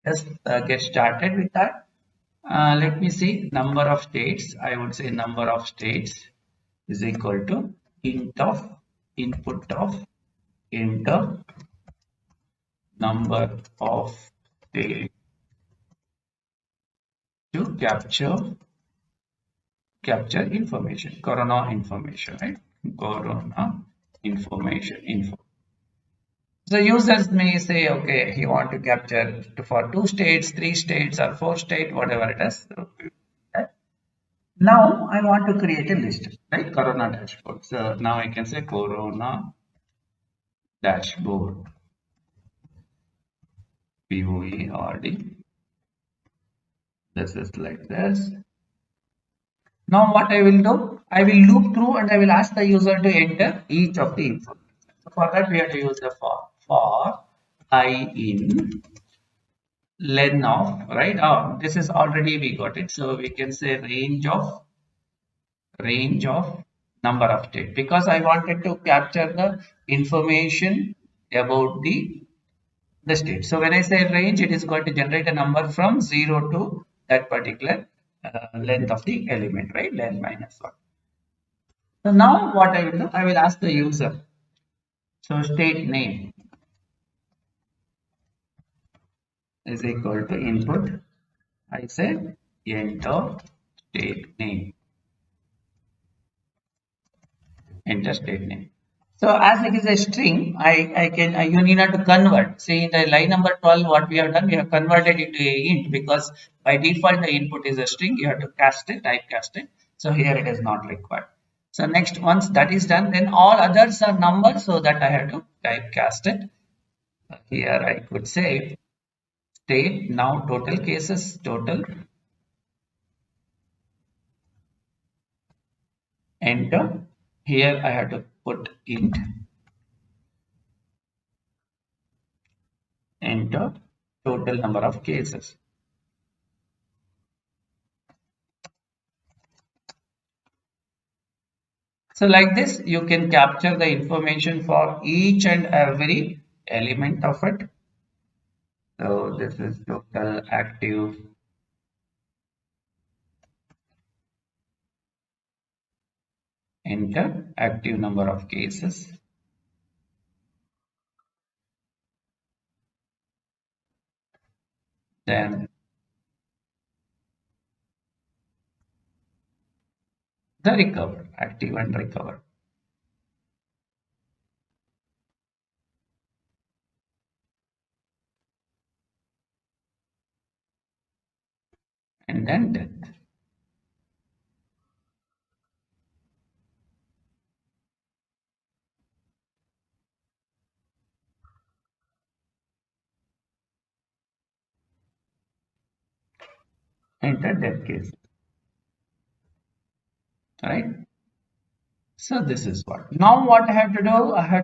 Let's get started with that. Let me see number of states. I would say number of states is equal to int of input of enter number of states to capture information, corona information, right? Corona information info. So users may say, okay, he want to capture for 2 states, 3 states, or 4 states, whatever it is. Okay. Now I want to create a list, right? Corona dashboard. So now I can say Corona dashboard, POERD. This is like this. Now what I will do, I will loop through and I will ask the user to enter each of the information. So for that we have to use the for I in len of, right? Oh, this is already we got it. So we can say range of number of states because I wanted to capture the information about the state. So when I say range, it is going to generate a number from 0 to that particular length of the element, right? Len minus 1. So now what I will do, I will ask the user. So state name is equal to input. I said enter state name. Enter state name. So as it is a string, you need not to convert. See in the line number 12, what we have done, we have converted it to a int because by default the input is a string. You have to cast it, typecast it. So here it is not required. So next, once that is done, then all others are numbers, so that I have to typecast it. Here I could say state now total cases total. Enter. Here I have to put int. Enter total number of cases. So like this, you can capture the information for each and every element of it. So this is total active enter active number of cases. Then the recover, active and recover. And then death. Enter death case. Right? So this is what. Now what I have to do, I have